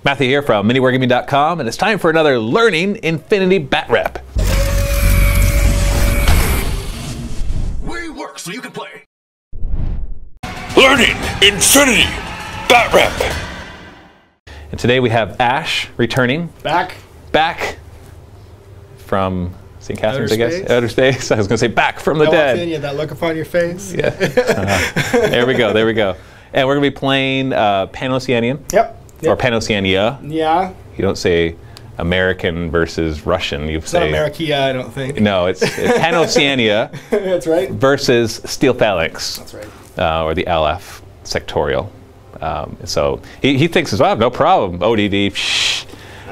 Matthew here from MiniWarGaming.com, and it's time for another Learning Infinity Batrep. We work so you can play. Learning Infinity Batrep. And today we have Ash returning. Back from St. Catherine's, outer I guess. space? Outer space. I was going to say back from the dead. You had that look upon your face. Yeah. There we go. There we go. And we're going to be playing PanOceania. Yep. Or PanOceania. Yeah. You don't say American versus Russian. You It's say not America, I don't think. No, it's PanOceania. That's right. Versus Steel Phalanx. That's right. Or the Aleph sectorial. So he thinks as well, no problem. ODD.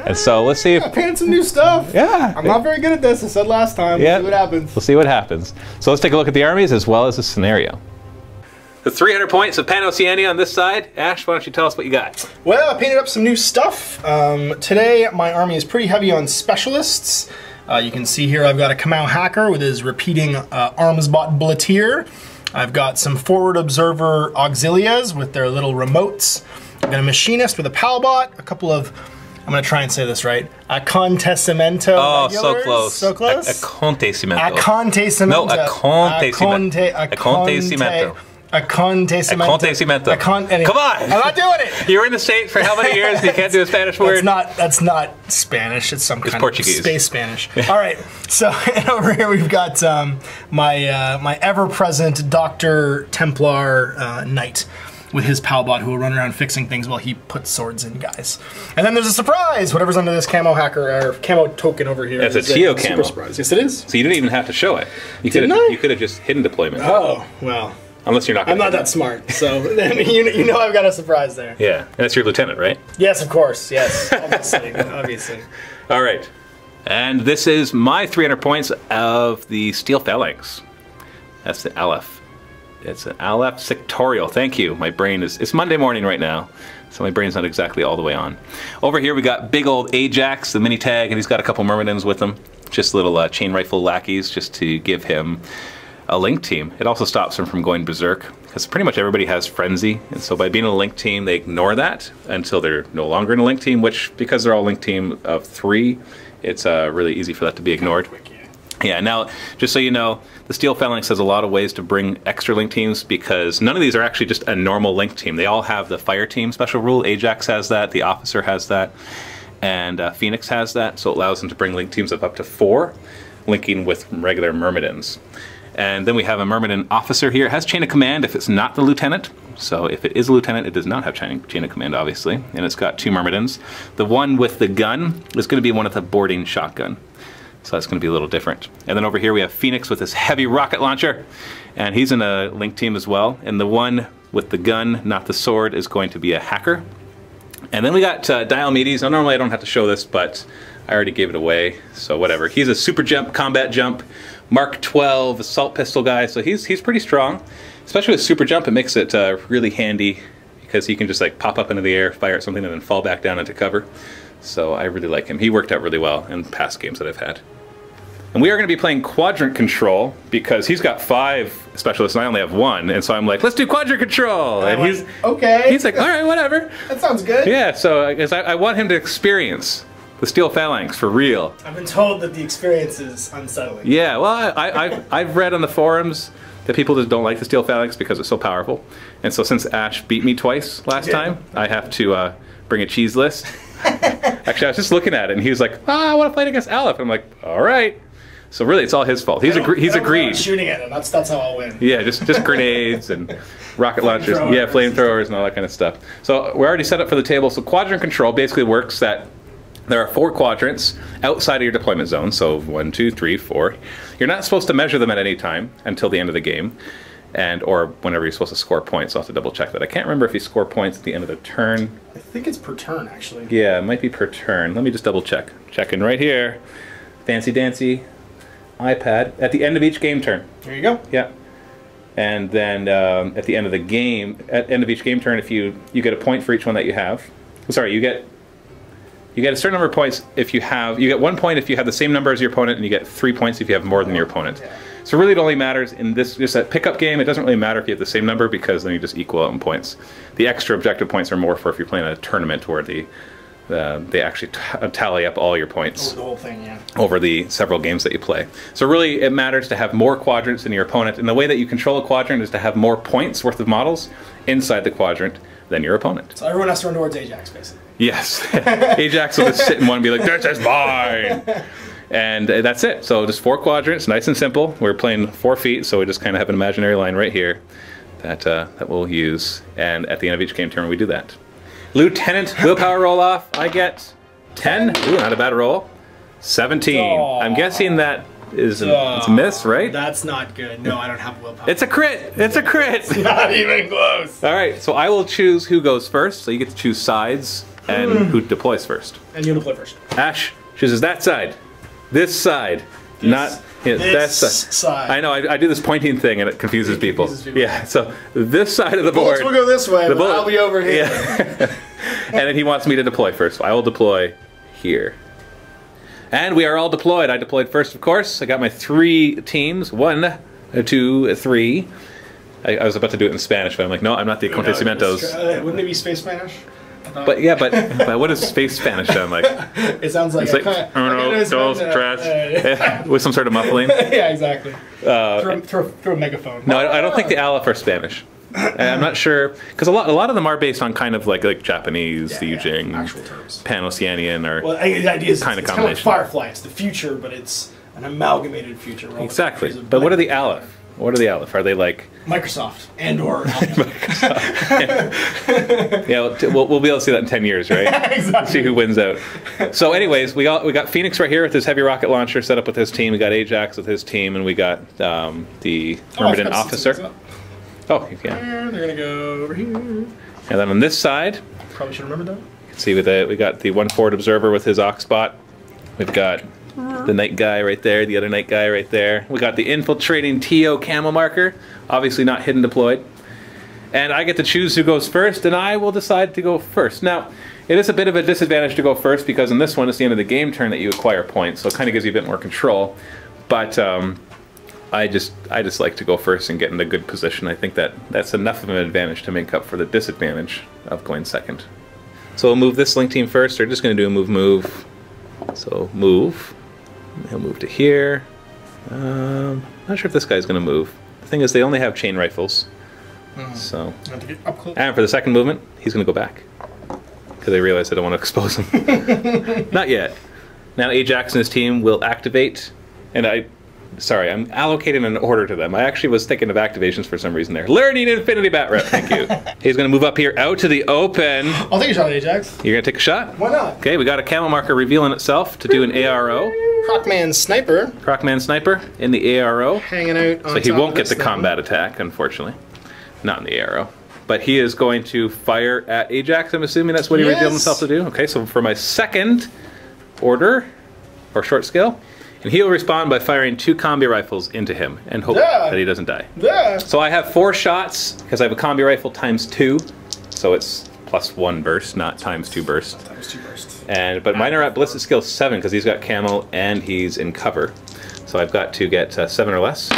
And so let's see if Pan some new stuff. Yeah. I'm not very good at this. I said last time. Yeah. We'll see what happens. We'll see what happens. So let's take a look at the armies as well as the scenario. The 300 points of PanOceania on this side. Ash, why don't you tell us what you got? Well, I painted up some new stuff. Today, my army is pretty heavy on specialists. You can see here I've got a Kamau hacker with his repeating armsbot bulleteer. I've got some forward observer auxilias with their little remotes. I've got a machinist with a palbot, a couple of, I'm going to try and say this right, acontecimento regulars. So close. So close? Acontecimento. Acontecimento. No, acontecimento. Acontecimento. Acontecimento. Come on! I'm not doing it! You were in the States for how many years? You can't do a Spanish word? That's not Spanish. It's some kind Portuguese. of space Spanish. All right. So and over here we've got my ever-present Dr. Templar Knight with his palbot who will run around fixing things while he puts swords in guys. And then there's a surprise! Whatever's under this camo hacker or camo token over here. That's a Teo super camo. Surprise. Yes, it is. So you didn't even have to show it. You could have just hidden deployment. Oh, well. Unless you're not. I'm not that smart, so I mean, you know I've got a surprise there. Yeah, and that's your lieutenant, right? Yes, of course. Yes, obviously, obviously. All right, and this is my 300 points of the Steel Phalanx. That's the Aleph. It's an Aleph sectorial. Thank you. My brain is. It's Monday morning right now, so my brain's not exactly all the way on. Over here we got big old Ajax, the mini tag, and he's got a couple Myrmidons with him. Just little chain rifle lackeys, just to give him a link team. It also stops them from going berserk because pretty much everybody has frenzy, and so by being a link team they ignore that until they're no longer in a link team, which because they're all link team of 3, it's really easy for that to be ignored. Yeah, now just so you know, the Steel Phalanx has a lot of ways to bring extra link teams because none of these are actually just a normal link team. They all have the fire team special rule. Ajax has that, the officer has that, and Phoenix has that, so it allows them to bring link teams of up to 4, linking with regular Myrmidons. And then we have a Myrmidon officer here. It has chain of command if it's not the lieutenant. So if it is a lieutenant, it does not have chain of command, obviously. And it's got 2 Myrmidons. The one with the gun is going to be one with a boarding shotgun. So that's going to be a little different. And then over here we have Phoenix with his heavy rocket launcher. And he's in a link team as well. And the one with the gun, not the sword, is going to be a hacker. And then we got Diomedes. Now normally I don't have to show this, but I already gave it away. So whatever. He's a super jump, combat jump. Mark 12 assault pistol guy, so he's pretty strong. Especially with super jump, it makes it really handy because he can just like pop up into the air, fire at something, and then fall back down into cover. So I really like him. He worked out really well in past games that I've had. And we are going to be playing quadrant control because he's got 5 specialists and I only have 1, and so I'm like, let's do quadrant control. And he's okay. He's like, all right, whatever. That sounds good. Yeah, so I want him to experience the Steel Phalanx for real. I've been told that the experience is unsettling. Yeah, well, I've read on the forums that people just don't like the Steel Phalanx because it's so powerful. And so since Ash beat me twice last time, I have to bring a cheese list. Actually, I was just looking at it and he was like, I want to fight against Aleph. I'm like, all right. So really, it's all his fault. He's agreed. Shooting at him. That's how I'll win. Yeah, just grenades and rocket launchers. Yeah, flamethrowers and all that kind of stuff. So we're already set up for the table. So quadrant control basically works that there are 4 quadrants outside of your deployment zone, so 1, 2, 3, 4. You're not supposed to measure them at any time until the end of the game, or whenever you're supposed to score points. I'll have to double check that. I can't remember if you score points at the end of the turn. I think it's per turn, actually. Yeah, it might be per turn. Let me just double check. Checking right here. Fancy dancy iPad. At the end of each game turn. There you go. Yeah. And then at the end of the game, at the end of each game turn, if you get a point for each one that you have. Sorry, you get a certain number of points if you get 1 point if you have the same number as your opponent, and you get 3 points if you have more than your opponent. So really it only matters in this, just that pickup game, it doesn't really matter if you have the same number because then you just equal out in points. The extra objective points are more for if you're playing a tournament where the they actually tally up all your points. Over the whole thing, yeah. Over the several games that you play. So really, it matters to have more quadrants than your opponent, and the way that you control a quadrant is to have more points worth of models inside the quadrant than your opponent. So everyone has to run towards Ajax, basically. Yes. Ajax will just sit in one and be like, this is mine! And that's it. So just 4 quadrants, nice and simple. We're playing 4 feet, so we just kind of have an imaginary line right here that we'll use. And at the end of each game turn, we do that. Lieutenant willpower roll off. I get 10. Ooh, not a bad roll. 17. Aww. I'm guessing that is it's a miss, right? That's not good. No, I don't have willpower. It's a crit. It's a crit. It's not even close. All right, so I will choose who goes first. So you get to choose sides and who deploys first. And you deploy first. Ash chooses that side. This side. Not that side. I know, I do this pointing thing and it confuses people. Yeah, so this side of the board. Bullets will go this way, but I'll be over here. Yeah. And then he wants me to deploy first. So I will deploy here. And we are all deployed. I deployed first, of course. I got my 3 teams. 1, 2, 3. I was about to do it in Spanish, but I'm like, no, I'm not the Acontecimentos. Wouldn't it be space Spanish? But yeah, but what does space Spanish sound like? It sounds like it's like uno, dos, tres, with some sort of muffling. Yeah, exactly. Throw a megaphone. No, I don't think the Aleph are Spanish. I'm not sure because a lot of them are based on kind of like Japanese, the Yujing, actual terms, PanOceanian, or well, the idea is kind of it's combination. Kind of like Firefly. It's the future, but it's an amalgamated future. Exactly. But what are the Aleph? What are the Aleph? Are they like Microsoft and or Yeah, we'll be able to see that in 10 years, right? Exactly. See who wins out. So anyways, we got Phoenix right here with his heavy rocket launcher set up with his team. We got Ajax with his team, and we got the Hermitan officer. Oh, yeah. They're gonna go over here. And then on this side, probably should remember that. You can see we got the 1 forward observer with his Oxbot. We've got the night guy right there, the other night guy right there. We got the infiltrating TO camo marker, obviously not hidden deployed. And I get to choose who goes first, and I will decide to go first. Now, it is a bit of a disadvantage to go first because in this one, it's the end of the game turn that you acquire points, so it kind of gives you a bit more control. But I just like to go first and get in a good position. I think that's enough of an advantage to make up for the disadvantage of going second. So we'll move this link team first. They're just going to do a move. So move. He'll move to here. Not sure if this guy's going to move. The thing is, they only have chain rifles. So, and for the second movement, he's going to go back because I realize I don't want to expose him. Not yet. Now Ajax and his team will activate, and I'm allocating an order to them. I actually was thinking of activations for some reason there. Learning Infinity Batrep, thank you. He's going to move up here out to the open. I'll take a shot at Ajax. You're going to take a shot? Why not? Okay, we got a camo marker revealing itself to do an ARO. Crocman Sniper. Crocman Sniper in the ARO. Hanging out on So he won't get the combat attack, unfortunately. Not in the ARO. But he is going to fire at Ajax, I'm assuming that's what he revealed himself to do. Okay, so for my second order, or short skill, and he'll respond by firing 2 combi rifles into him and hope that he doesn't die. So I have 4 shots because I have a combi rifle times 2, so it's +1 burst, not times 2 burst. Times 2 burst. But mine are at ballistic skill 7 because he's got camo and he's in cover. So I've got to get 7 or less.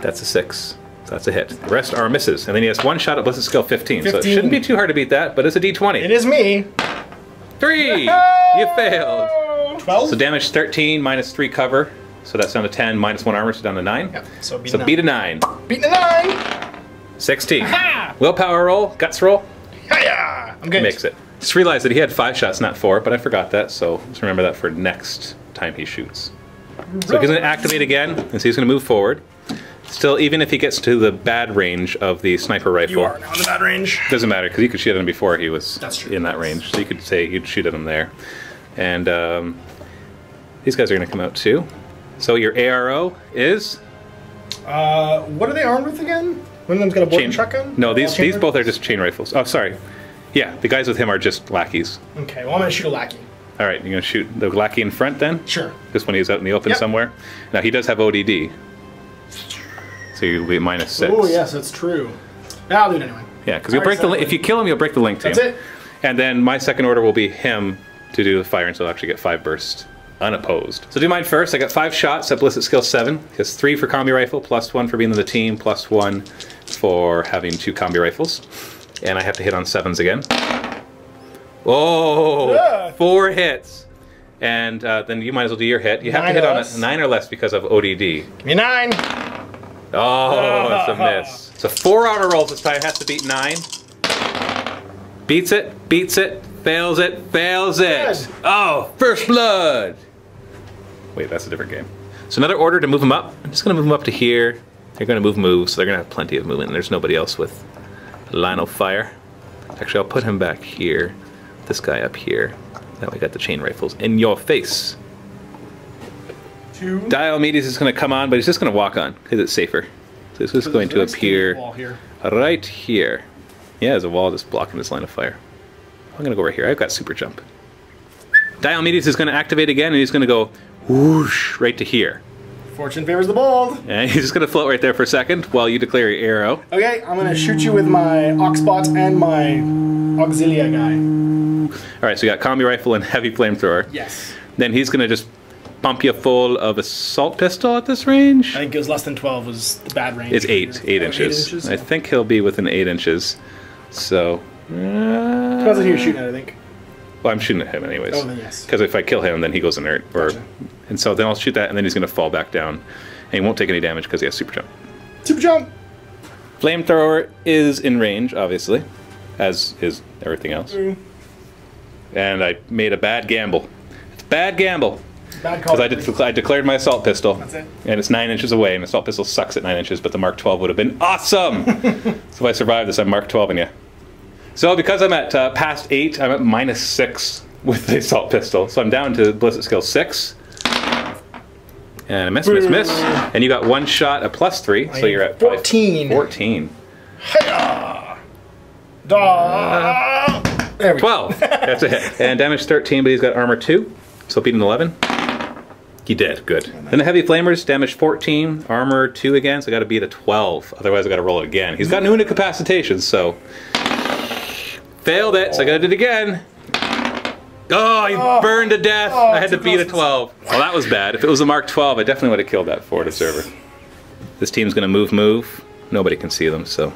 That's a 6. So that's a hit. The rest are misses. And then he has 1 shot at ballistic skill 15. So it shouldn't be too hard to beat that, but it's a d20. It is me. 3! You failed. 12? So damage 13 minus 3 cover. So that's down to 10 minus 1 armor, so down to 9. Yep. So beat a 9. Beat a 9! 16. Aha! Willpower roll, guts roll. Hiya! I'm good. Makes it. Just realized that he had 5 shots, not 4, but I forgot that, so just remember that for next time he shoots. So he's going to activate again, and so he's going to move forward. Still, even if he gets to the bad range of the sniper rifle, you are now in the bad range. Doesn't matter because you could shoot at him before he was in that range. So you could say you'd shoot at him there, and these guys are going to come out too. So your ARO is. What are they armed with again? One of them's got a boarding shotgun. No, these both are just chain rifles. Oh, sorry. Yeah, the guys with him are just lackeys. Okay, well I'm going to shoot a lackey. All right, you're going to shoot the lackey in front then. Sure. Just when he's out in the open somewhere. Now he does have ODD. So you'll be -6. Oh yes, that's true. I'll do it anyway. Yeah, because you'll break the. If you kill him, you'll break the link team. That's it. And then my second order will be him to do the fire, and so I'll actually get 5 bursts unopposed. So do mine first. I got 5 shots at ballistic skill 7. Because 3 for combi rifle, +1 for being in the team, +1 for having 2 combi rifles, and I have to hit on 7s again. Oh, Yeah. 4 hits. And then you might as well do your hit. You have to 9 hit or on less. a 9 or less because of ODD. Give me 9. Oh, it's a miss. So 4 auto rolls this time. Has to beat 9. Beats it, fails it, fails it. Good. Oh, first blood. Wait, that's a different game. So another order to move them up. I'm just going to move them up to here. They're going to move, so they're going to have plenty of movement. There's nobody else with line of fire. Actually, I'll put him back here. This guy up here. That way we got the chain rifles in your face. 2. Diomedes is going to come on, but he's just going to walk on because it's safer. So this is going to appear right here. Yeah, there's a wall just blocking this line of fire. I'm going to go right here. I've got super jump. Diomedes is going to activate again, and he's going to go whoosh right to here. Fortune favors the bold. And he's just going to float right there for a second while you declare your arrow. Okay, I'm going to shoot you with my Oxbot and my Auxilia guy. All right, so you got combi rifle and heavy flamethrower. Yes. Then he's going to just pump you full of assault pistol at this range. I think it was less than 12 was the bad range. It's 8 Oh, inches. 8 inches? I think he'll be within 8 inches. So, Depends on who you're shooting at, I think. well, I'm shooting at him anyways. Oh, then yes. Because if I kill him, then he goes inert. Gotcha. And so then I'll shoot that, and then he's going to fall back down. And he won't take any damage because he has super jump. Super jump. Flamethrower is in range, obviously, as is everything else. And I made a bad gamble. It's a bad gamble. Bad call. Because I declared my assault pistol. That's it. And it's 9 inches away, and assault pistol sucks at 9 inches, but the Mark 12 would have been awesome! So if I survive this, I'm Mark 12 you. So because I'm at past 8, I'm at -6 with the assault pistol. So I'm down to ballistic skill 6. And a miss. And you got 1 shot at +3, so you're at 14. 14. Hi-ya! Da! There we 12. That's a hit. And damage 13, but he's got armor 2. So beat an 11. He did. Good. Then the heavy flamers, damage 14, armor 2 again, so I got to beat a 12. Otherwise, I got to roll it again. He's got new incapacitation, so failed it. So I got to do it again. Oh, he burned to death. I had to beat a 12. Well, that was bad. If it was a Mark 12, I definitely would have killed that Florida server. This team's going to move. Nobody can see them, so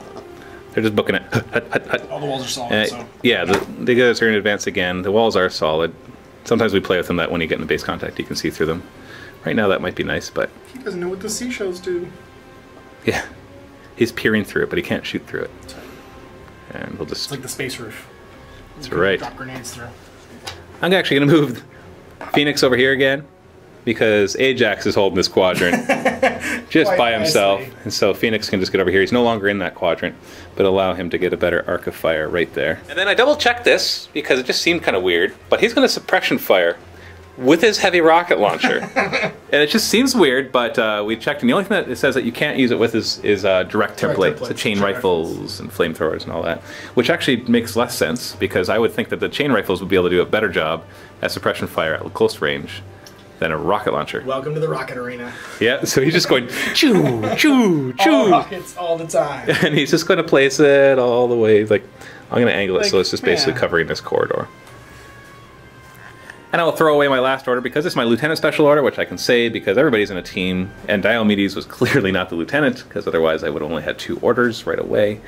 they're just booking it. All the walls are solid, so. Yeah, the guys are going to advance again. The walls are solid. Sometimes we play with them that when you get in base contact, you can see through them. Right now, that might be nice, but... He doesn't know what the seashells do. Yeah. He's peering through it, but he can't shoot through it. And we'll just... It's like the space roof. That's right. Drop grenades through. I'm actually going to move Phoenix over here again, because Ajax is holding this quadrant just Quite by himself. nicely. And so Phoenix can just get over here. He's no longer in that quadrant, but allow him to get a better arc of fire right there. And then I double-checked this, because it just seemed kind of weird, but he's going to suppression fire with his heavy rocket launcher. And it just seems weird, but we checked, and the only thing that it says that you can't use it with is direct template. So chain rifles and flamethrowers and all that, which actually makes less sense, because I would think that the chain rifles would be able to do a better job at suppression fire at close range than a rocket launcher. Welcome to the rocket arena. Yeah, so he's just going choo, choo, choo. All rockets all the time. And he's just going to place it all the way, like, I'm going to angle it Like, so it's just basically yeah. covering this corridor. And I will throw away my last order because it's my lieutenant special order, which I can say because everybody's in a team, and Diomedes was clearly not the lieutenant, because otherwise I would have only had 2 orders right away.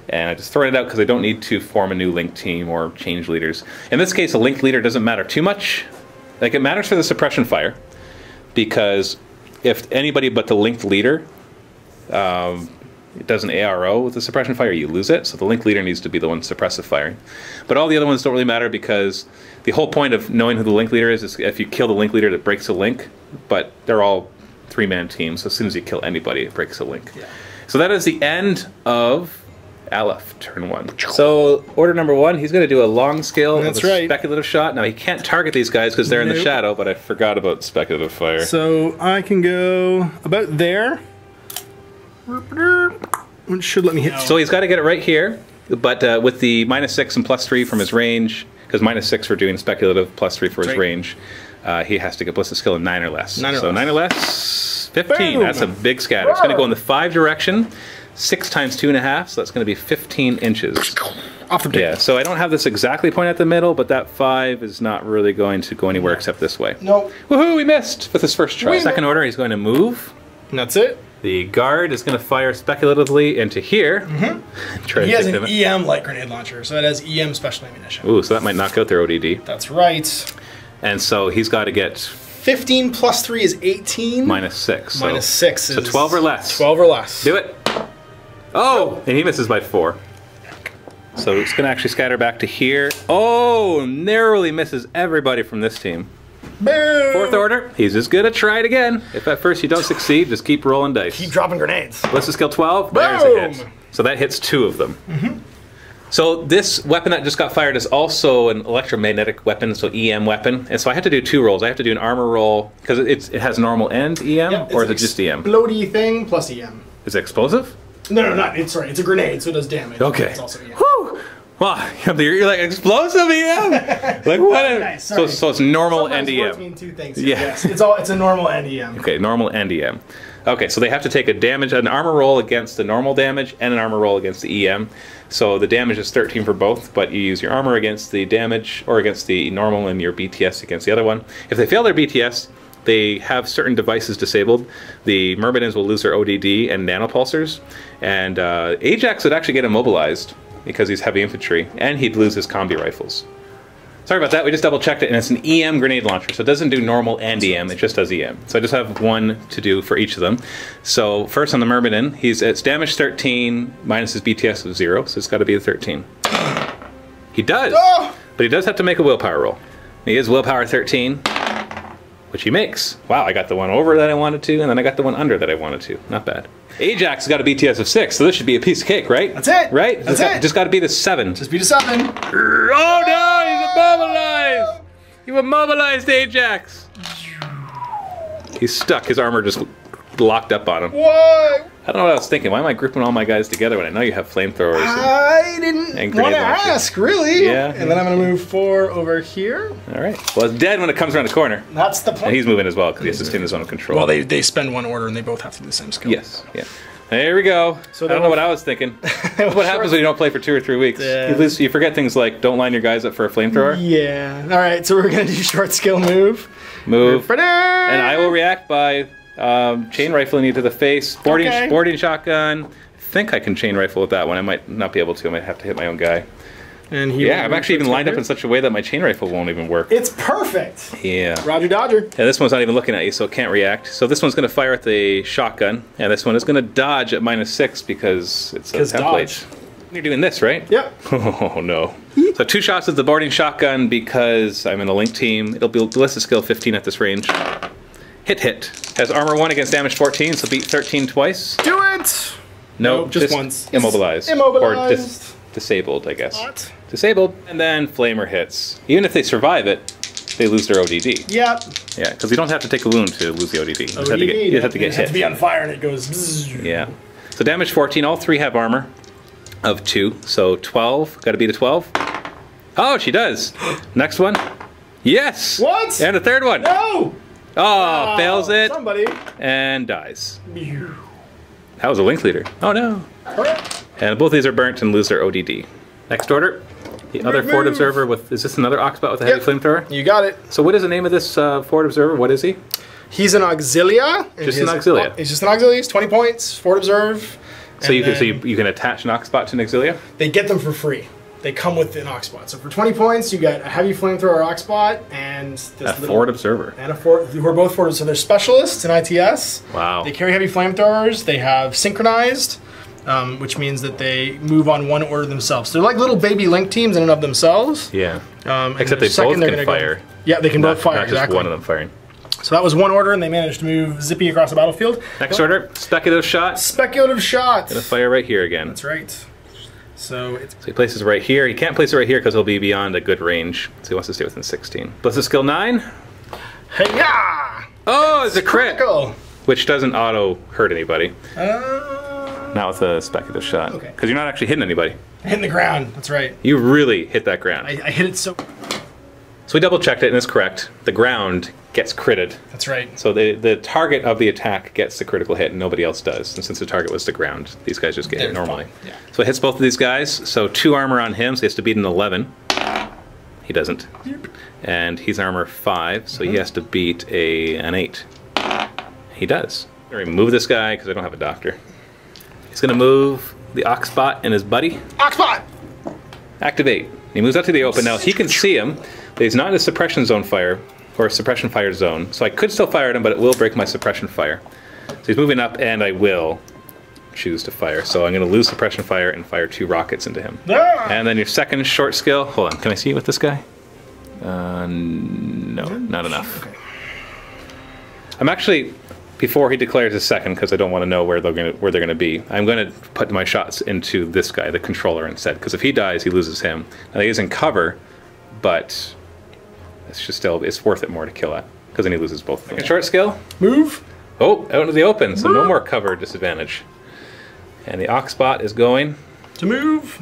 And I just thrown it out because I don't need to form a new link team or change leaders. In this case, a link leader doesn't matter too much. Like, it matters for the suppression fire, because if anybody but the linked leader it does an ARO with the suppression fire, you lose it. So the link leader needs to be the one suppressive firing. But all the other ones don't really matter, because the whole point of knowing who the link leader is if you kill the link leader, that breaks a link. But they're all 3-man teams, so as soon as you kill anybody, it breaks a link. Yeah. So that is the end of Aleph, turn 1. So order number 1, he's going to do a long scale of a speculative shot. Now he can't target these guys because they're in the shadow, but I forgot about speculative fire. So I can go about there. It should let me hit. So he's got to get it right here, but with the -6 and +3 from his range, because -6 for doing speculative, +3 for his range, he has to get ballistic skill of 9 or less. 9 or less, 15. Boom. That's a big scatter. It's going to go in the 5 direction. 6 times 2.5, so that's going to be 15 inches. Off the tip. Yeah, so I don't have this exactly pointed at the middle, but that 5 is not really going to go anywhere except this way. Nope. Woohoo, we missed with his first try. Second order, he's going to move. And that's it. The guard is going to fire speculatively into here. Try He to has take an them- EM light grenade launcher, so it has EM special ammunition. Ooh, so that might knock out their ODD. That's right. And so he's got to get 15 plus 3 is 18. -6. So, Minus 6 is... So 12 or less. 12 or less. Do it. Oh, and he misses by 4. So it's going to actually scatter back to here. Oh, narrowly misses everybody from this team. Boom! 4th order, he's just going to try it again. If at first you don't succeed, just keep rolling dice. Keep dropping grenades. Ballistic skill 12, there's a hit. So that hits 2 of them. So this weapon that just got fired is also an electromagnetic weapon, so EM weapon. And so I had to do 2 rolls. I have to do an armor roll, because it has normal and EM, Yeah, or is it just EM? Explodey thing plus EM. Is it explosive? No, not. It's sorry. It's a grenade, so it does damage. Okay. It's also EM. Whew! Wow, you're like explosive EM? Like what? Nice, so it's normal Sometimes and words EM. mean 2 things. Yeah. Yes. It's a normal and EM. Okay, normal and EM. Okay, so they have to take an armor roll against the normal damage and an armor roll against the EM. So the damage is 13 for both, but you use your armor against the damage or against the normal and your BTS against the other one. If they fail their BTS, they have certain devices disabled. The Myrmidons will lose their ODD and nanopulsars, and Ajax would actually get immobilized because he's heavy infantry, and he'd lose his combi rifles. Sorry about that, we just double checked it, and it's an EM grenade launcher, so it doesn't do normal and EM, it just does EM. So I just have 1 to do for each of them. So first on the Myrmidon, it's damage 13 minus his BTS of 0, so it's got to be a 13. He does, but he does have to make a willpower roll. He is willpower 13, which he makes. Wow, I got the one over that I wanted to, and then I got the one under that I wanted to. Not bad. Ajax has got a BTS of 6, so this should be a piece of cake, right? That's it. Right? That's it. Just got to be the 7. Just beat a 7. Oh no, he's immobilized! You immobilized Ajax! He's stuck, his armor just locked up on him. What? I don't know what I was thinking. Why am I grouping all my guys together when I know you have flamethrowers? I didn't And want grenade to launcher. ask, really. Yeah. And then I'm going to move 4 over here. Alright. Well, it's dead when it comes around the corner. That's the point. And he's moving as well, because he has to stay in the zone of control. Well, they spend 1 order and they both have to do the same skill. Yes, yeah. There we go. So I don't know what I was thinking. What happens when you don't play for 2 or 3 weeks? Yeah. You forget things like don't line your guys up for a flamethrower. Yeah. All right, so we're going to do short skill move. Move. And And I will react by chain rifling you to the face. Boarding shotgun. I think I can chain rifle with that one. I might not be able to. I might have to hit my own guy. And he Yeah, I'm actually even lined up in such a way that my chain rifle won't even work. It's perfect. Yeah. Roger Dodger. Yeah, this one's not even looking at you, so it can't react. So this one's going to fire at the shotgun, and this one is going to dodge at -6 because it's a template. dodge. You're doing this, right? Yep. Oh no. So 2 shots with the boarding shotgun because I'm in a link team. It'll be ballistic skill 15 at this range. Hit. Has armor 1 against damage 14, so beat 13 twice. Do it. No, just once. Immobilized. Immobilized. Or disabled, I guess. What? Disabled. And then flamer hits. Even if they survive it, they lose their ODD. Yep. Yeah, because you don't have to take a wound to lose the ODD. You just have to get, you just have to get It has hit. to be on fire and it goes. Bzzz. Yeah. So damage 14. All 3 have armor of 2. So 12. Got to beat a 12. Oh, she does. Next one. Yes. What? And a 3rd one. No. Oh, fails it Somebody. and dies. That was a link leader. Oh no. Correct. And both these are burnt and lose their ODD. Next order. The other forward observer with, is this another Oxbot with a heavy flamethrower? You got it. So what is the name of this forward observer? What is he? He's an auxilia. and Just an his- auxilia. He's just an auxilia. He's 20 points. Forward observe. So you can, then you can attach an Oxbot to an Auxilia? They get them for free. They come with an Oxbot. So for 20 points, you get a heavy flamethrower Oxbot and this A forward observer. and a forward, who are both forward. So they're specialists in ITS. Wow. They carry heavy flamethrowers. They have synchronized, which means that they move on 1 order themselves. They're like little baby link teams in and of themselves. Yeah. And Except the they second both they're can gonna fire. Yeah, they can both fire. Not just exactly. one of them firing. So that was 1 order, and they managed to move zippy across the battlefield. Next order, speculative shot. Speculative shot. Gonna fire right here again. That's right. So it's So he places it right here. He can't place it right here because he'll be beyond a good range. So he wants to stay within 16. Ballistic skill 9. hey-ya! Oh, it's a crit! Critical. Which doesn't auto hurt anybody. Not with a speculative shot. Okay. Because you're not actually hitting anybody. Hitting the ground. That's right. You really hit that ground. I hit it so. So we double checked it and it's correct. The ground gets critted. That's right. So the target of the attack gets the critical hit and nobody else does. And since the target was the ground, these guys just get hit They're normally. fine, yeah. So it hits both of these guys. So 2 armor on him, so he has to beat an 11. He doesn't. And he's armor 5, so he has to beat an 8. He does. I'm gonna remove this guy because I don't have a doctor. He's gonna move the Oxbot and his buddy. Oxbot! Activate. He moves out to the open. Now he can see him, but he's not in a suppression zone fire, or a suppression fire zone. So I could still fire at him, but it will break my suppression fire. So he's moving up, and I will choose to fire. So I'm gonna lose suppression fire and fire 2 rockets into him. Ah! And then your second short skill, hold on, can I see it with this guy? No, not enough. Okay. I'm actually, before he declares his second, because I don't want to know where they're gonna be, I'm gonna put my shots into this guy, the controller, instead. Because if he dies, he loses him. Now he is in cover, but it's just still, it's worth it more to kill at, because then he loses both. Second short skill. Move. Oh, out into the open, so no more cover disadvantage. And the Oxbot is going To move.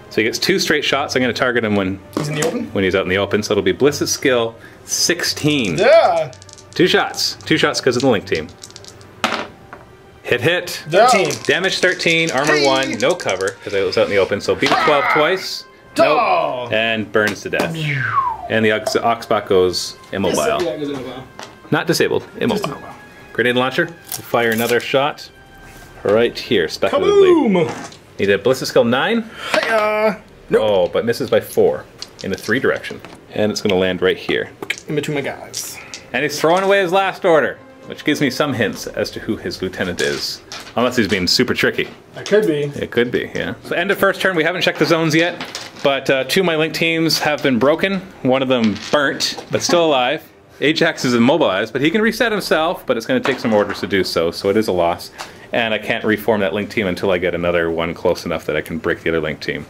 So he gets 2 straight shots. I'm going to target him when He's in the open. When he's out in the open. So it'll be Bliss's skill 16. Yeah. 2 shots. 2 shots because of the link team. Hit. 13. Damage 13. Armor 1. No cover because I was out in the open. So beat 12 twice. Oh. Nope. And burns to death. And the Oxbot goes immobile. Not disabled. Immobile. Grenade launcher. Fire another shot. Right here, speculatively. Kaboom! Need a Bliss's skill 9. Hiya! Nope. Oh, but misses by 4 in the 3 direction. And it's going to land right here. In between my guys. And he's throwing away his last order, which gives me some hints as to who his lieutenant is. Unless he's being super tricky. That could be. It could be, yeah. So end of first turn, we haven't checked the zones yet, but 2 of my link teams have been broken. One of them burnt, but still alive. Ajax is immobilized, but he can reset himself, but it's going to take some orders to do so, so it is a loss. And I can't reform that link team until I get another one close enough that I can break the other link team.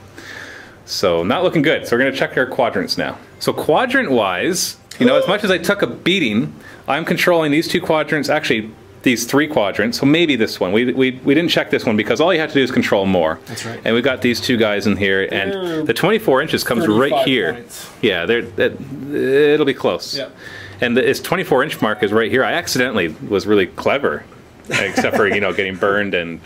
So not looking good. So we're going to check our quadrants now. So quadrant-wise, you know, as much as I took a beating, I'm controlling these 2 quadrants, actually these 3 quadrants, so maybe this one. We didn't check this one because all you have to do is control more. That's right. And we've got these 2 guys in here, and the 24 inches comes right here. Points. Yeah, it'll be close. Yeah. And this 24-inch mark is right here. I accidentally was really clever, except for, you know, getting burned and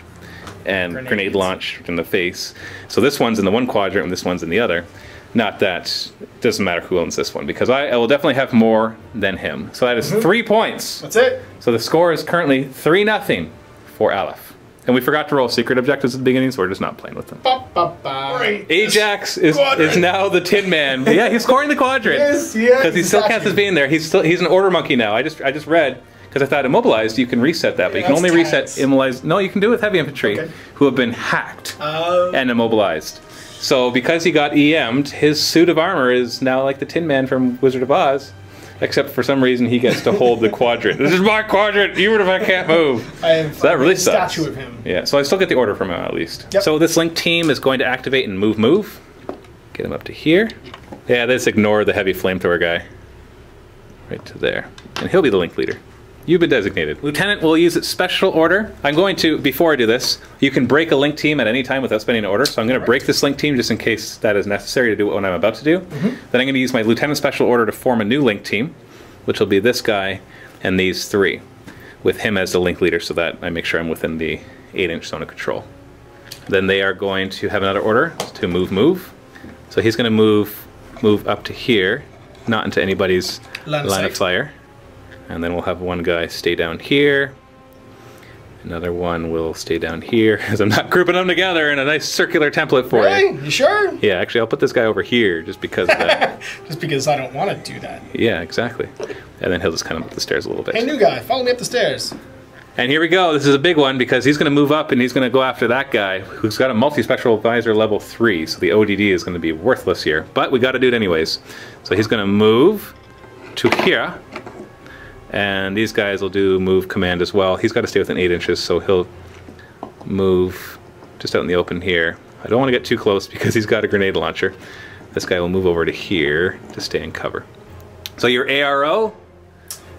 grenade launched in the face. So this one's in the one quadrant and this one's in the other. Not that, it doesn't matter who owns this one, because I will definitely have more than him. So that is 3 points. That's it. So the score is currently 3-0 for Aleph. And we forgot to roll secret objectives at the beginning, so we're just not playing with them. Ajax is now the Tin Man. Yeah, he's scoring the quadrant. Yes, because he still counts as being there. He's an order monkey now. I just read, because I thought immobilized, you can reset that, but you can only reset immobilized. No, you can do it with heavy infantry who have been hacked and immobilized. So because he got EM'd, his suit of armor is now like the Tin Man from Wizard of Oz. Except for some reason he gets to hold the quadrant. This is my quadrant, even if I can't move. So that really sucks. Statue of him. Yeah, so I still get the order from him at least. Yep. So this link team is going to activate and move. Get him up to here. Yeah, let's ignore the heavy flamethrower guy. Right to there. And he'll be the link leader. You've been designated. Lieutenant will use its special order. I'm going to, before I do this, you can break a link team at any time without spending an order. So I'm going to break this link team just in case that is necessary to do what I'm about to do. Then I'm going to use my lieutenant special order to form a new link team, which will be this guy and these 3, with him as the link leader so that I make sure I'm within the 8-inch zone of control. Then they are going to have another order to move. So he's going to move up to here, not into anybody's line of fire. And then we'll have one guy stay down here. Another one will stay down here, because I'm not grouping them together in a nice circular template for you. You sure? Yeah, actually, I'll put this guy over here just because of that. Just because I don't want to do that. Yeah, exactly. And then he'll just come up the stairs a little bit. Hey, new guy, follow me up the stairs. And here we go. This is a big one because he's going to move up and he's going to go after that guy who's got a multi-spectral visor level 3. So the ODD is going to be worthless here. But we got to do it anyways. So he's going to move to here. And these guys will do move command as well. He's got to stay within 8 inches, so he'll move just out in the open here. I don't want to get too close because he's got a grenade launcher. This guy will move over to here to stay in cover. So your ARO,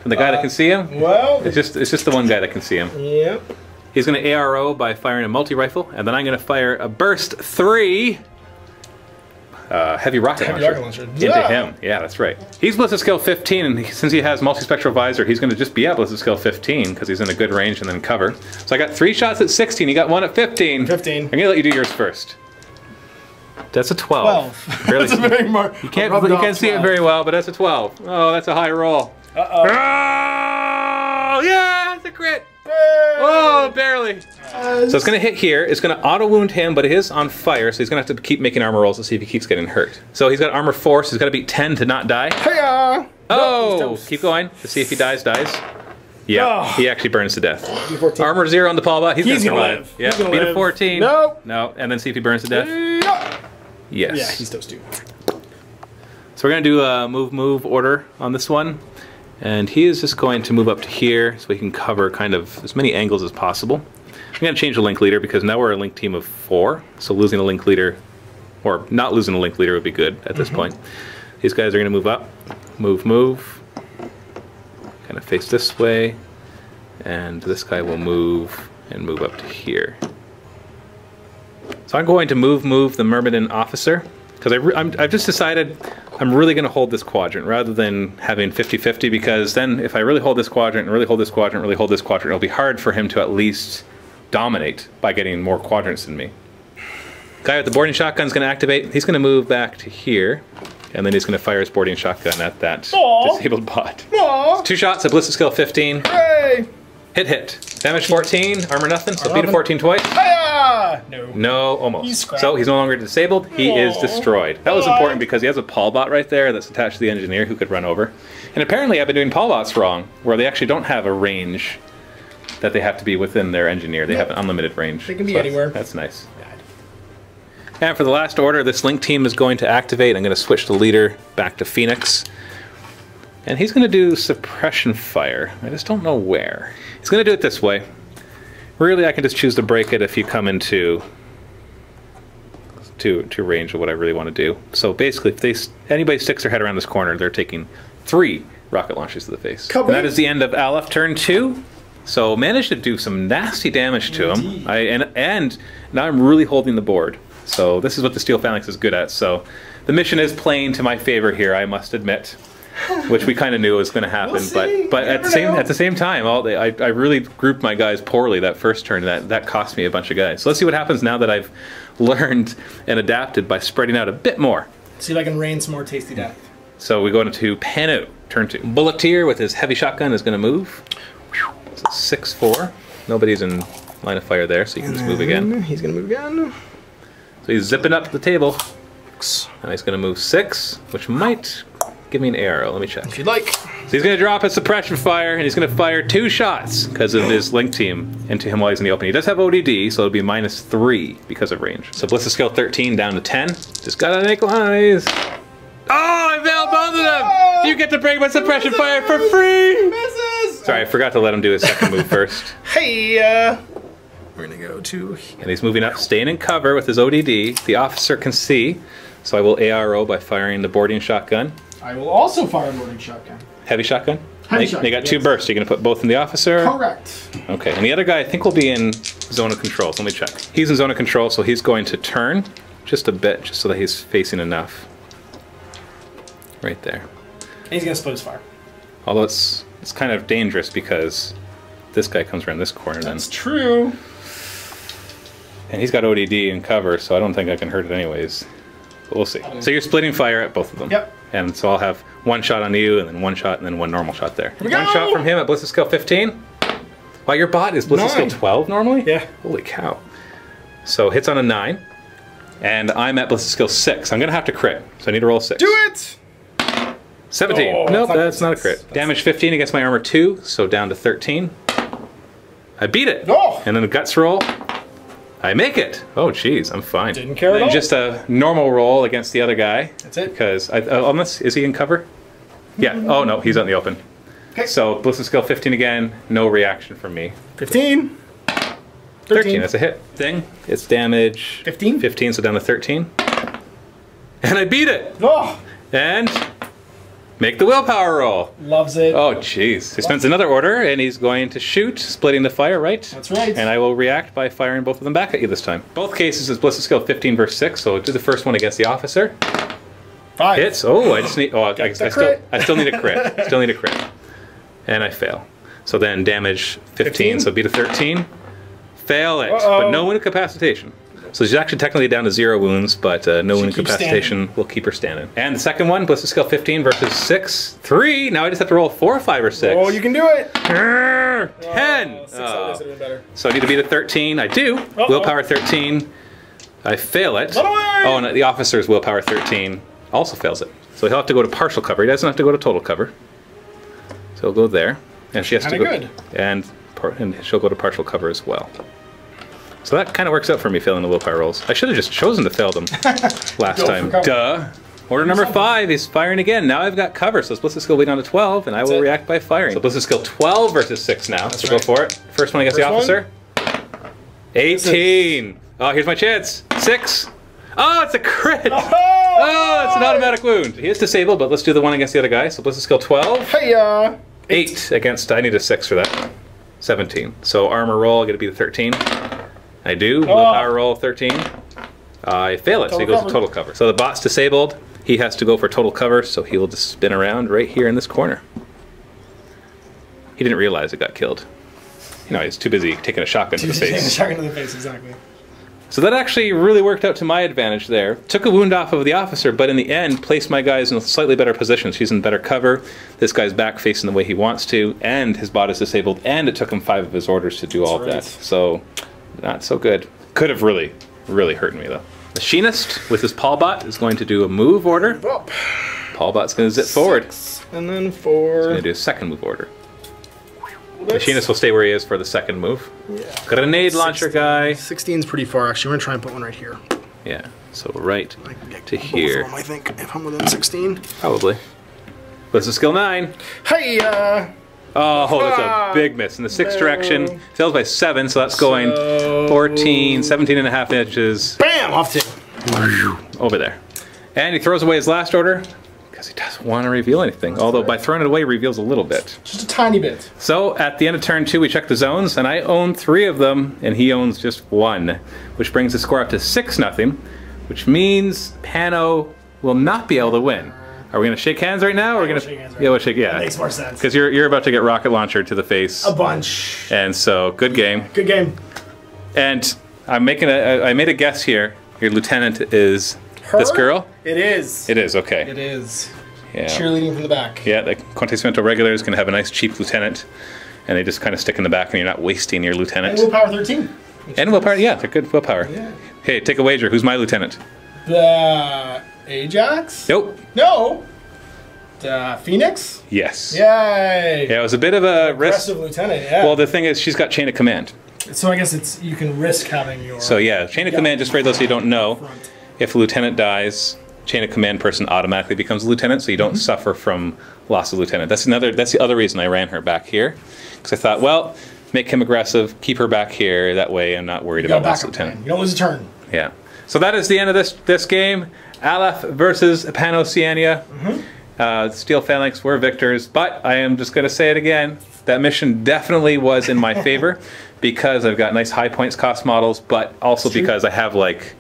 from the guy that can see him? Well, it's just the one guy that can see him. Yep. He's going to ARO by firing a multi-rifle, and then I'm going to fire a burst 3 heavy rocket launcher into him. Yeah, that's right. He's Bliss's skill 15, and since he has multi-spectral visor, he's going to just be at Bliss's skill 15 because he's in a good range and then cover. So I got 3 shots at 16. You got 1 at 15. 15. I'm going to let you do yours first. That's a 12. Really? That's a very you can't see it very well, but that's a 12. Oh, that's a high roll. Uh-oh. Ah! fail. Yeah, it's a crit. Oh, barely. So it's going to hit here. It's going to auto wound him, but it is on fire, so he's going to have to keep making armor rolls to see if he keeps getting hurt. So he's got armor 4, so he's got to beat 10 to not die. Hiya! Oh, Nope, keep going to see if he dies. Yeah, he actually burns to death. 14. Armor 0 on the Paulbot. He's going to live. Yeah, He's gonna beat a live. 14. Nope. No, and then see if he burns to death. Yeah. Yes. Yeah, he's toast too. So we're going to do a move order on this one. And he is just going to move up to here so we can cover kind of as many angles as possible. I'm going to change the link leader because now we're a link team of 4. So losing a link leader, or not losing a link leader would be good at this point. These guys are going to move up. Move. Kind of face this way. And this guy will move and move up to here. So I'm going to move the Myrmidon officer. Because I've just decided I'm really going to hold this quadrant rather than having 50-50, because then if I really hold this quadrant and really hold this quadrant, really hold this quadrant, it'll be hard for him to at least dominate by getting more quadrants than me. Guy with the boarding shotgun is going to activate. He's going to move back to here, and then he's going to fire his boarding shotgun at that disabled bot. Aww. 2 shots at ballistic skill 15. Hooray! Hit. Damage 14, armor nothing, so beat a 14 twice. Hiya! No. No, almost. He's scrapped. So he's no longer disabled. He is destroyed. That was important because he has a Paulbot right there that's attached to the engineer who could run over. And apparently I've been doing Paulbots wrong, where they actually don't have a range that they have to be within their engineer. They have an unlimited range. They can be anywhere. That's nice. And for the last order, this link team is going to activate. I'm going to switch the leader back to Phoenix. And he's going to do suppression fire. I just don't know where. He's going to do it this way. Really, I can just choose to break it if you come into to range of what I really want to do. So basically, if anybody sticks their head around this corner, they're taking 3 rocket launches to the face. And that is the end of Aleph turn 2. So managed to do some nasty damage to him. And now I'm really holding the board. So this is what the Steel Phalanx is good at. So the mission is playing to my favor here, I must admit. Which we kind of knew was going to happen, but at the same time, I really grouped my guys poorly that first turn. That cost me a bunch of guys. So let's see what happens now that I've learned and adapted by spreading out a bit more. See if I can rain some more tasty death. So we go into Pano turn 2. Bulleteer with his heavy shotgun is going to move. So 6-4. Nobody's in line of fire there, so you can just move again. He's going to move again. So he's zipping up the table, and he's going to move 6, which might give me an arrow. Let me check. If you'd like. So he's going to drop a suppression fire, and he's going to fire 2 shots because of his link team into him while he's in the open. He does have ODD, so it'll be -3 because of range. So ballistic skill 13 down to 10. Just gotta make lies. Oh, I failed both of them! You get to break my suppression fire for free! Misses! Sorry, I forgot to let him do his second move first. Hey, we're going to go to... And he's moving up, staying in cover with his ODD. The officer can see, so I will ARO by firing the boarding shotgun. I will also fire a boarding shotgun. Heavy shotgun? Heavy shotgun, They got 2 bursts. You're going to put both in the officer? Correct. Okay, and the other guy I think will be in zone of control, so let me check. He's in zone of control, so he's going to turn just a bit, just so that he's facing enough. Right there. And he's going to split his fire. Although it's kind of dangerous because this guy comes around this corner then. That's true. And he's got ODD in cover, so I don't think I can hurt it anyways. But we'll see. So you're splitting fire at both of them. Yep. And so I'll have 1 shot on you, and then 1 shot, and then 1 normal shot there. we 1 go! shot from him at ballistic skill 15. Wow, your bot is ballistic skill 9. 12 normally? Yeah. Holy cow. So hits on a 9, and I'm at ballistic skill 6. I'm going to have to crit, so I need to roll 6. Do it! 17. Oh, nope, that's not a crit. Damage 15 against my armor 2, so down to 13. I beat it. Oh. And then the guts roll. I make it. Oh, jeez, I'm fine. Didn't care at all. Just a normal roll against the other guy. That's it. Because unless is he in cover? Yeah. Oh no, he's out in the open. Okay. So ballistic skill 15 again. No reaction from me. 15. 13. That's a hit. Thing. It's damage. 15. 15. So down to 13. And I beat it. Oh. And make the willpower roll. Loves it. Oh, jeez. He spends another order, and he's going to shoot, splitting the fire, right? That's right. And I will react by firing both of them back at you this time. Both cases is ballistic skill 15 versus 6, so do the first one against the officer. 5. Hits. Oh, I just need. Oh, I still need a crit. Still need a crit. And I fail. So then damage 15, so beat a 13. Fail it, but no incapacitation. So she's actually technically down to 0 wounds, but no wound incapacitation will keep her standing. And the second one, ballistic skill 15 versus 6. 3. Now I just have to roll 4, 5, or 6. Oh, you can do it. 10. 6 always would have been better. So I need to beat a 13. I do. Willpower 13. I fail it. Oh, and the officer's willpower 13 also fails it. So he'll have to go to partial cover. He doesn't have to go to total cover. So he'll go there. And she has to go. Good. And she'll go to partial cover as well. So that kind of works out for me, failing the willpower rolls. I should have just chosen to fail them last time. Duh. Order number 5 is firing again. Now I've got cover, so ballistic skill will be down to 12, and I will react by firing. So ballistic skill 12 versus 6 now. So go for it. First one against the officer. 18. Oh, here's my chance. 6. Oh, it's a crit. Oh, it's an automatic wound. He is disabled, but let's do the one against the other guy. So ballistic skill 12. Hey, 8 against, I need a 6 for that. 17. So armor roll, I get to be the 13. I do. Willpower roll 13. I fail it, so he goes to total cover. So the bot's disabled. He has to go for total cover, so he will just spin around right here in this corner. He didn't realize it got killed. You know, he's too busy taking a shotgun to the face. Taking a shotgun to the face, exactly. So that actually really worked out to my advantage there. Took a wound off of the officer, but in the end, placed my guys in a slightly better position. She's in better cover. This guy's back facing the way he wants to, and his bot is disabled, and it took him 5 of his orders to do all of that. So, not so good. Could have really, really hurt me, though. Machinist, with his Paulbot, is going to do a move order. Move up. Paulbot's going to zip forward. And then 4. He's going to do a second move order. Machinist will stay where he is for the second move. Yeah. Grenade launcher guy. 16's pretty far, actually. We're going to try and put one right here. Yeah, so right to Both here. of them, I think, if I'm within 16. Probably. But it's skill 9. Hey, Oh, that's a big miss. In the 6th direction. Fails by 7, so that's going 14, 17 and a half inches. Bam! Off 2. Over there. And he throws away his last order because he doesn't want to reveal anything. Although by throwing it away, he reveals a little bit. Just a tiny bit. So at the end of turn 2, we check the zones, and I own 3 of them, and he owns just 1, which brings the score up to 6-0, which means Pano will not be able to win. Are we going to shake hands right now? Or are we going to shake hands right Yeah, we'll shake. Yeah, that makes more sense. Because you're about to get rocket launcher to the face. A bunch. And so good game. Good game. And I made a guess here. Your lieutenant is this girl. It is. It is okay. It is. Yeah. Cheerleading from the back. Yeah, the Acontecimiento regulars can have a nice cheap lieutenant, and they just kind of stick in the back, and you're not wasting your lieutenant. And willpower 13. And willpower, yeah, they're good willpower. Yeah. Hey, take a wager. Who's my lieutenant? The Ajax? Nope. No. Phoenix? Yes. Yay! Yeah, it was a bit of a risk. Aggressive lieutenant, yeah. Well, the thing is, she's got chain of command. So I guess it's you can risk having your... So yeah, chain of command, just for those who don't know, if a lieutenant dies, chain of command person automatically becomes a lieutenant, so you don't suffer from loss of lieutenant. That's the other reason I ran her back here, because I thought, well, make him aggressive, keep her back here, that way I'm not worried about loss of lieutenant. You don't lose a turn. Yeah. So that is the end of this game. Aleph versus PanOceania. Steel Phalanx were victors, but I am just going to say it again. That mission definitely was in my favor because I've got nice high points cost models, but also because I have like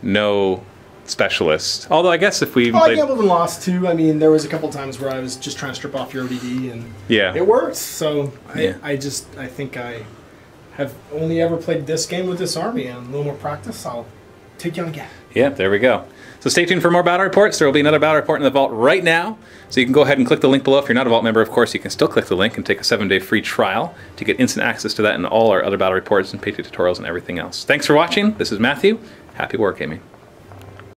no specialist. Although I guess if we I gambled and lost too. I mean, there was a couple times where I was just trying to strip off your ODD and it worked. So I think I have only ever played this game with this army, and a little more practice, I'll take you on again. Yeah, there we go. So stay tuned for more battle reports. There will be another battle report in the vault right now. So you can go ahead and click the link below. If you're not a vault member, of course, you can still click the link and take a 7-day free trial to get instant access to that and all our other battle reports and paid tutorials and everything else. Thanks for watching. This is Matthew. Happy wargaming.